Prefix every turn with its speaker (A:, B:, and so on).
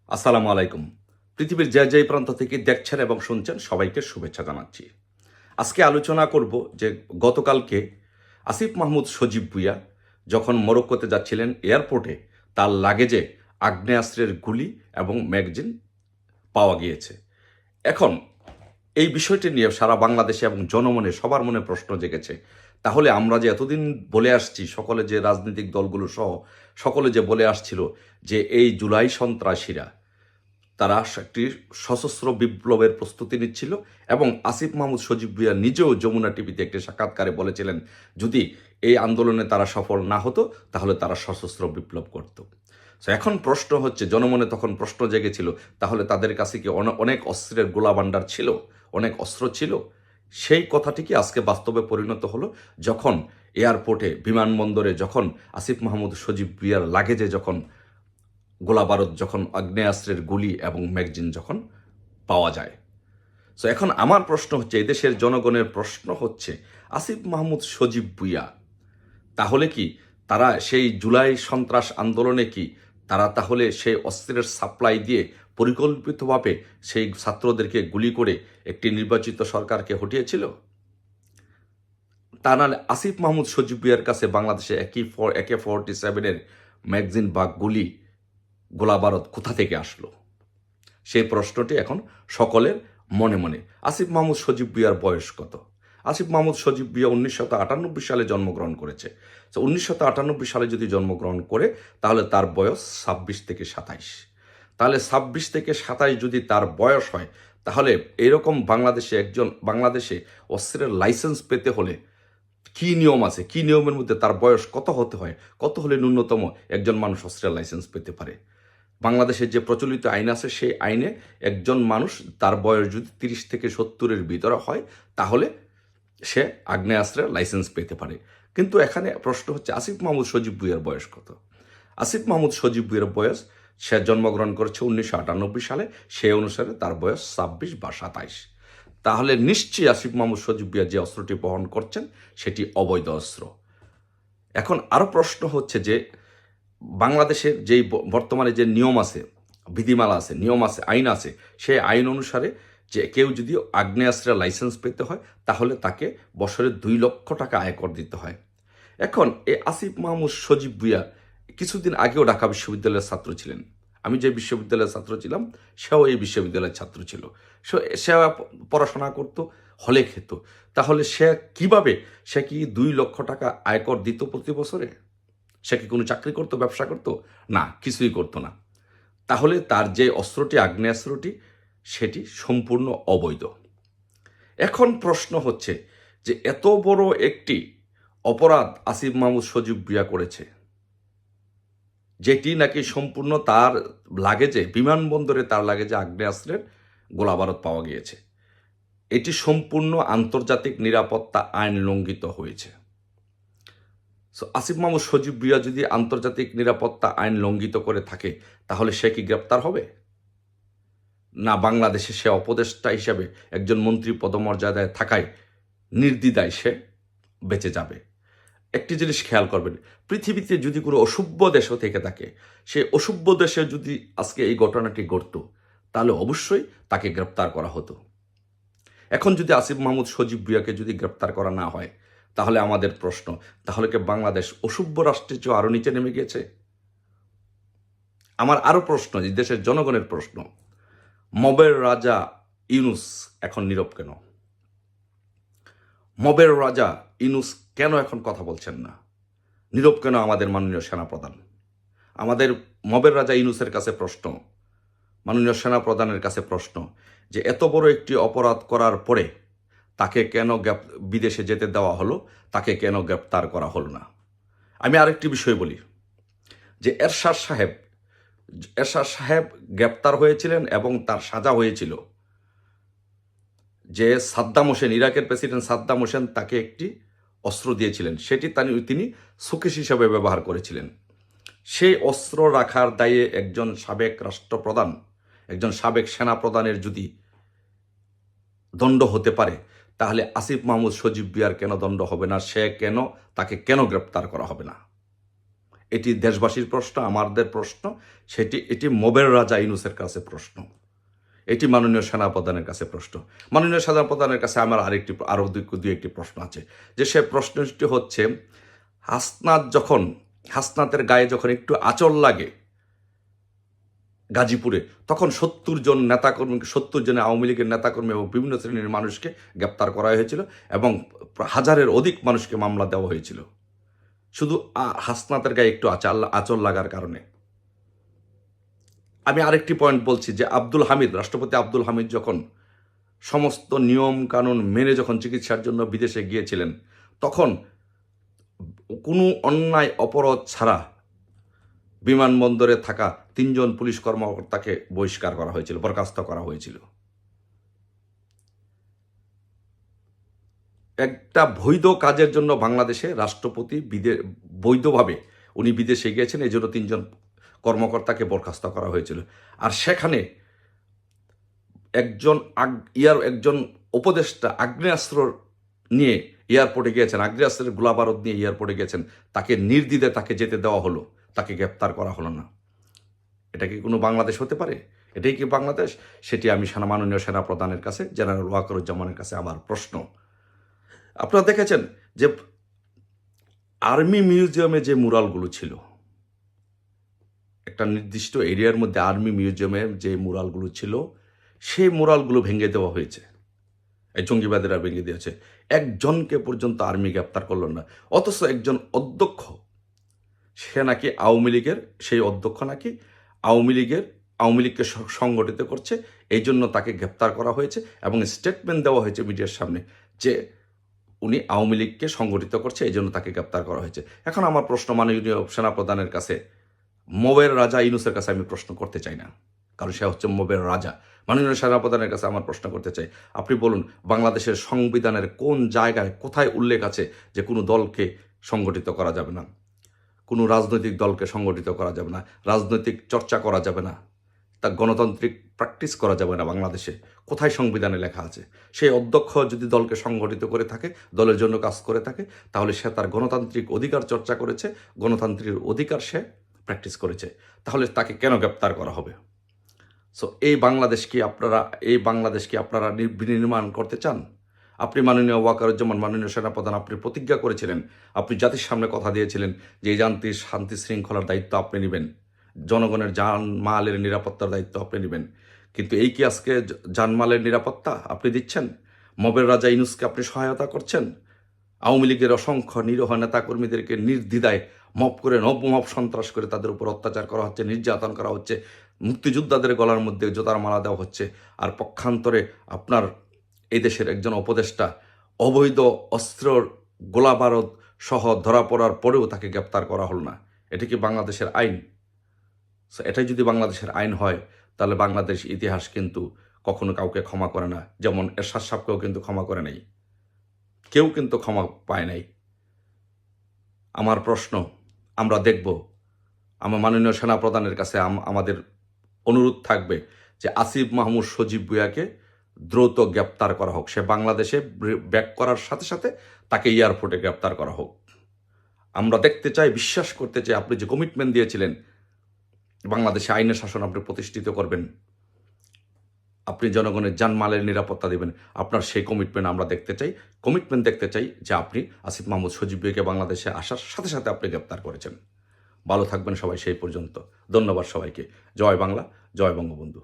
A: আসসালামু আলাইকুম। পৃথিবীর যে যেই প্রান্ত থেকে দেখছেন এবং শুনছেন সবাইকে শুভেচ্ছা জানাচ্ছি। আজকে আলোচনা করব যে গতকালকে আসিফ মাহমুদ সজীব ভুঁইয়া যখন মরক্কোতে যাচ্ছিলেন এয়ারপোর্টে তার লাগেজে আগ্নেয়াস্ত্রের গুলি এবং ম্যাগাজিন পাওয়া গিয়েছে। এখন এই বিষয়টি নিয়ে সারা বাংলাদেশে এবং জনমনে সবার মনে প্রশ্ন জেগেছে। তাহলে আমরা যে এতদিন বলে আসছি, সকলে যে রাজনৈতিক দলগুলো সহ সকলে যে বলে আসছিল যে এই জুলাই সন্ত্রাসীরা তারা একটি সশস্ত্র বিপ্লবের প্রস্তুতি নিচ্ছিল এবং আসিফ মাহমুদ সজীব ভুঁইয়া নিজেও যমুনা টিভিতে একটি সাক্ষাৎকারে বলেছিলেন যদি এই আন্দোলনে তারা সফল না হতো তাহলে তারা সশস্ত্র বিপ্লব করত। তো এখন প্রশ্ন হচ্ছে, জনমনে তখন প্রশ্ন জেগেছিল, তাহলে তাদের কাছে কি অনেক অস্ত্রের গোলাভান্ডার ছিল, অনেক অস্ত্র ছিল? সেই কথাটি কি আজকে বাস্তবে পরিণত হলো যখন এয়ারপোর্টে বিমানবন্দরে যখন আসিফ মাহমুদ সজীব ভুঁইয়ার লাগেজে যখন গোলাবারুদ, যখন আগ্নেয়াস্ত্রের গুলি এবং ম্যাগাজিন যখন পাওয়া যায়। সো এখন আমার প্রশ্ন হচ্ছে, এদেশের জনগণের প্রশ্ন হচ্ছে, আসিফ মাহমুদ সজীব ভুঁইয়া তাহলে কি তারা সেই জুলাই সন্ত্রাস আন্দোলনে কি তারা তাহলে সেই অস্ত্রের সাপ্লাই দিয়ে পরিকল্পিতভাবে সেই ছাত্রদেরকে গুলি করে একটি নির্বাচিত সরকারকে হটিয়েছিল? তা নাহলে আসিফ মাহমুদ সজীব ভুঁইয়ার কাছে বাংলাদেশে AK-47 ম্যাগাজিন বা গুলি গোলাবারুদ কোথা থেকে আসলো? সেই প্রশ্নটি এখন সকলের মনে মনে। আসিফ মাহমুদ সজীব ভুঁইয়ার বয়স কত? আসিফ মাহমুদ সজীব ভুঁইয়া 1998 সালে জন্মগ্রহণ করেছে। তো 1998 সালে যদি জন্মগ্রহণ করে তাহলে তার বয়স 26 থেকে 27। তাহলে 26 থেকে 27 যদি তার বয়স হয়, তাহলে এরকম বাংলাদেশে অস্ত্রের লাইসেন্স পেতে হলে কি নিয়ম আছে, কি নিয়মের মধ্যে তার বয়স কত হতে হয়, কত হলে ন্যূনতম একজন মানুষ অস্ত্রের লাইসেন্স পেতে পারে? বাংলাদেশের যে প্রচলিত আইন আছে সেই আইনে একজন মানুষ তার বয়স যদি 30 থেকে 70-এর ভিতরে হয় তাহলে সে আগ্নেয়াস্ত্রের লাইসেন্স পেতে পারে। কিন্তু এখানে প্রশ্ন হচ্ছে, আসিফ মাহমুদ সজীব ভুঁইয়ার বয়স কত? আসিফ মাহমুদ সজীব ভুঁইয়ার বয়স, সে জন্মগ্রহণ করেছে 1998 সালে, সেই অনুসারে তার বয়স 26 বা 27। তাহলে নিশ্চয়ই আসিফ মাহমুদ সজীব ভুঁইয়া যে অস্ত্রটি বহন করছেন সেটি অবৈধ অস্ত্র। এখন আরও প্রশ্ন হচ্ছে যে বাংলাদেশের যেই বর্তমানে যে নিয়ম আছে, বিধিমালা আছে, নিয়ম আছে, আইন আছে, সেই আইন অনুসারে যে কেউ যদি আগ্নেয়াস্ত্রের লাইসেন্স পেতে হয় তাহলে তাকে বছরে 2 লক্ষ টাকা আয়কর দিতে হয়। এখন এই আসিফ মাহমুদ সজীব ভুঁইয়া কিছুদিন আগেও ঢাকা বিশ্ববিদ্যালয়ের ছাত্র ছিলেন। আমি যে বিশ্ববিদ্যালয়ের ছাত্র ছিলাম সেও এই বিশ্ববিদ্যালয়ের ছাত্র ছিল। সে পড়াশোনা করতো, হলে খেত। তাহলে সে কি 2 লক্ষ টাকা আয়কর দিত প্রতি বছরে? সে কি কোনো চাকরি করতো, ব্যবসা করতো? না, কিছুই করতো না। তাহলে তার যে অস্ত্রটি, আগ্নেয়াস্ত্রটি, সেটি সম্পূর্ণ অবৈধ। এখন প্রশ্ন হচ্ছে যে এত বড় একটি অপরাধ আসিফ মাহমুদ সজীব ভুঁইয়া করেছে, যেটি নাকি সম্পূর্ণ তার লাগেজে, বিমানবন্দরে তার লাগেজে আগ্নেয়াস্ত্রের গোলাবারুদ পাওয়া গিয়েছে। এটি সম্পূর্ণ আন্তর্জাতিক নিরাপত্তা আইন লঙ্ঘিত হয়েছে। সো আসিফ মাহমুদ সজীব ভুঁইয়া যদি আন্তর্জাতিক নিরাপত্তা আইন লঙ্ঘিত করে থাকে তাহলে সে কি গ্রেপ্তার হবে? না বাংলাদেশে সে উপদেষ্টা হিসেবে একজন মন্ত্রী পদমর্যাদায় থাকায় নির্দ্বিধায় সে বেঁচে যাবে? একটি জিনিস খেয়াল করবেন, পৃথিবীতে যদি কোনো অসভ্য দেশও থেকে থাকে, সেই অসভ্য দেশে যদি আজকে এই ঘটনাটি ঘটত তাহলে অবশ্যই তাকে গ্রেপ্তার করা হতো। এখন যদি আসিফ মাহমুদ সজীব ভুঁইয়াকে যদি গ্রেপ্তার করা না হয় তাহলে আমাদের প্রশ্ন, তাহলে কি বাংলাদেশ অসভ্য রাষ্ট্রের চেয়ে আরও নিচে নেমে গিয়েছে? আমার আরও প্রশ্ন, যে দেশের জনগণের প্রশ্ন, মবের রাজা ইউনূস এখন নীরব কেন? মবের রাজা ইউনূস কেন এখন কথা বলছেন না? নীরব কেন আমাদের মাননীয় সেনাপ্রধান? আমাদের মবের রাজা ইউনূসের কাছে প্রশ্ন, মাননীয় সেনাপ্রধানের কাছে প্রশ্ন, যে এত বড় একটি অপরাধ করার পরে তাকে কেন বিদেশে যেতে দেওয়া হলো, তাকে কেন গ্রেপ্তার করা হলো না? আমি আরেকটি বিষয় বলি, যে এরশাদ সাহেব গ্রেপ্তার হয়েছিলেন এবং তার সাজা হয়েছিল যে সাদ্দাম হোসেন, ইরাকের প্রেসিডেন্ট সাদ্দাম হোসেন তাকে একটি অস্ত্র দিয়েছিলেন, সেটি তিনি শোকেস হিসাবে ব্যবহার করেছিলেন। সেই অস্ত্র রাখার দায়ে একজন সাবেক রাষ্ট্রপ্রধান, একজন সাবেক সেনাপ্রধানের যদি দণ্ড হতে পারে তাহলে আসিফ মাহমুদ সজীব ভুঁইয়ার কেন দণ্ড হবে না? তাকে কেন গ্রেপ্তার করা হবে না? এটি দেশবাসীর প্রশ্ন, আমাদের প্রশ্ন, এটি মবের রাজা ইউনূসের কাছে প্রশ্ন, এটি মাননীয় সেনাপ্রধানের কাছে প্রশ্ন। মাননীয় সেনাপ্রধানের কাছে আমার আরও দুই একটি প্রশ্ন আছে, যে সে প্রশ্নটি হচ্ছে, হাসনাতের গায়ে যখন একটু আঁচল লাগে গাজীপুরে, তখন 70 জন আওয়ামী লীগের নেতাকর্মী এবং বিভিন্ন শ্রেণীর মানুষকে গ্রেপ্তার করা হয়েছিল এবং হাজারের অধিক মানুষকে মামলা দেওয়া হয়েছিল শুধু হাসনাতের গায়ে একটু আঁচল লাগার কারণে। আমি আরেকটি পয়েন্ট বলছি, যে রাষ্ট্রপতি আব্দুল হামিদ যখন সমস্ত নিয়ম কানুন মেনে যখন চিকিৎসার জন্য বিদেশে গিয়েছিলেন, তখন কোনো অন্যায় অপরাধ ছাড়া বিমানবন্দরে থাকা 3 জন পুলিশ কর্মকর্তাকে বহিষ্কার করা হয়েছিল, বরখাস্ত করা হয়েছিল। একটা বৈধ কাজের জন্য বাংলাদেশে রাষ্ট্রপতি বৈধভাবে উনি বিদেশে গিয়েছেন, এই জন্য 3 জন কর্মকর্তাকে বরখাস্ত করা হয়েছিল। আর সেখানে একজন উপদেষ্টা আগ্নেয়াস্ত্র নিয়ে এয়ারপোর্টে গিয়েছেন, আগ্নেয়াস্ত্রের গোলাবারুদ নিয়ে এয়ারপোর্টে গিয়েছেন, তাকে নির্দ্বিধে তাকে যেতে দেওয়া হলো, তাকে গ্রেপ্তার করা হলো না। এটা কি কোনো বাংলাদেশ হতে পারে? এটাই কি বাংলাদেশ? সেটি আমি মাননীয় সেনাপ্রধানের কাছে, জেনারেল ওয়াকারুজ্জামানের কাছে আমার প্রশ্ন। আপনারা দেখেছেন যে আর্মি মিউজিয়ামে যে মুরালগুলো ছিল, একটা নির্দিষ্ট এরিয়ার মধ্যে আর্মি মিউজিয়ামে যে মুরালগুলো ছিল, সেই মুরালগুলো ভেঙে দেওয়া হয়েছে, এই জঙ্গিবাদীরা ভেঙে দিয়েছে। একজনকে পর্যন্ত আর্মি গ্রেপ্তার করল না, অথচ একজন অধ্যক্ষ, সে নাকি আওয়ামী লীগের, সেই অধ্যক্ষ নাকি আওয়ামী লীগকে সংগঠিত করছে, এই জন্য তাকে গ্রেপ্তার করা হয়েছে এবং স্টেটমেন্ট দেওয়া হয়েছে মিডিয়ার সামনে যে উনি আওয়ামী লীগকে সংগঠিত করছে, এই জন্য তাকে গ্রেপ্তার করা হয়েছে। এখন আমার প্রশ্ন মাননীয় সেনাপ্রধানের কাছে, মবের রাজা ইউনূসের কাছে আমি প্রশ্ন করতে চাই না, কারণ সে হচ্ছে মবের রাজা। মাননীয় সেনাপ্রধানের কাছে আমার প্রশ্ন করতে চাই, আপনি বলুন বাংলাদেশের সংবিধানের কোন জায়গায় কোথায় উল্লেখ আছে যে কোনো দলকে সংগঠিত করা যাবে না, কোনো রাজনৈতিক দলকে সংগঠিত করা যাবে না, রাজনৈতিক চর্চা করা যাবে না, তা গণতান্ত্রিক প্র্যাকটিস করা যাবে না বাংলাদেশে? কোথায় সংবিধানে লেখা আছে? সেই অধ্যক্ষ যদি দলকে সংগঠিত করে থাকে, দলের জন্য কাজ করে থাকে, তাহলে সে তার গণতান্ত্রিক অধিকার চর্চা করেছে, গণতান্ত্রিক অধিকার সে প্র্যাকটিস করেছে, তাহলে তাকে কেন গ্রেপ্তার করা হবে? সো এই বাংলাদেশ কি আপনারা বিনির্মাণ করতে চান? আপনি মাননীয় ওয়াকারুজ্জামান, মাননীয় সেনাপ্রধান, আপনি প্রতিজ্ঞা করেছিলেন, আপনি জাতির সামনে কথা দিয়েছিলেন যে এই শান্তি শৃঙ্খলার দায়িত্ব আপনি নেবেন, জনগণের জানমালের নিরাপত্তার দায়িত্ব আপনি নেবেন। কিন্তু এই কি আজকে জানমালের নিরাপত্তা আপনি দিচ্ছেন? মবের রাজা ইউনূসকে আপনি সহায়তা করছেন? আওয়ামী লীগের অসংখ্য নিরীহ নেতাকর্মীদেরকে নির্দ্বিধায় মব সন্ত্রাস করে তাদের উপর অত্যাচার করা হচ্ছে, নির্যাতন করা হচ্ছে, মুক্তিযোদ্ধাদের গলার মধ্যে জোতার মালা দেওয়া হচ্ছে। আর পক্ষান্তরে আপনার এই দেশের একজন উপদেষ্টা অবৈধ অস্ত্রর গোলাবারুদ সহ ধরা পড়ার পরেও তাকে গ্রেপ্তার করা হল না। এটা কি বাংলাদেশের আইন? এটাই যদি বাংলাদেশের আইন হয়, তাহলে বাংলাদেশ ইতিহাস কিন্তু কখনো কাউকে ক্ষমা করে না, যেমন এরশাদ সাহেবকেও কিন্তু ক্ষমা করে নাই, কেউ কিন্তু ক্ষমা পায় নাই। আমার প্রশ্ন, আমরা দেখব, আমার মাননীয় সেনাপ্রধানের কাছে আমাদের অনুরোধ থাকবে যে আসিফ মাহমুদ সজীব ভুঁইয়াকে দ্রুত গ্রেপ্তার করা হোক, সে বাংলাদেশে ব্যাক করার সাথে সাথে তাকে এয়ারপোর্টে গ্রেপ্তার করা হোক। আমরা দেখতে চাই, বিশ্বাস করতে চাই আপনি যে কমিটমেন্ট দিয়েছিলেন বাংলাদেশে আইনের শাসন আপনি প্রতিষ্ঠিত করবেন, আপনি জনগণের জানমালের নিরাপত্তা দেবেন, আপনার সেই কমিটমেন্ট আমরা দেখতে চাই যে আপনি আসিফ মাহমুদ সজীব ভুঁইয়াকে বাংলাদেশে আসার সাথে সাথে আপনি গ্রেপ্তার করেছেন। ভালো থাকবেন সবাই সেই পর্যন্ত। ধন্যবাদ সবাইকে। জয় বাংলা, জয় বঙ্গবন্ধু।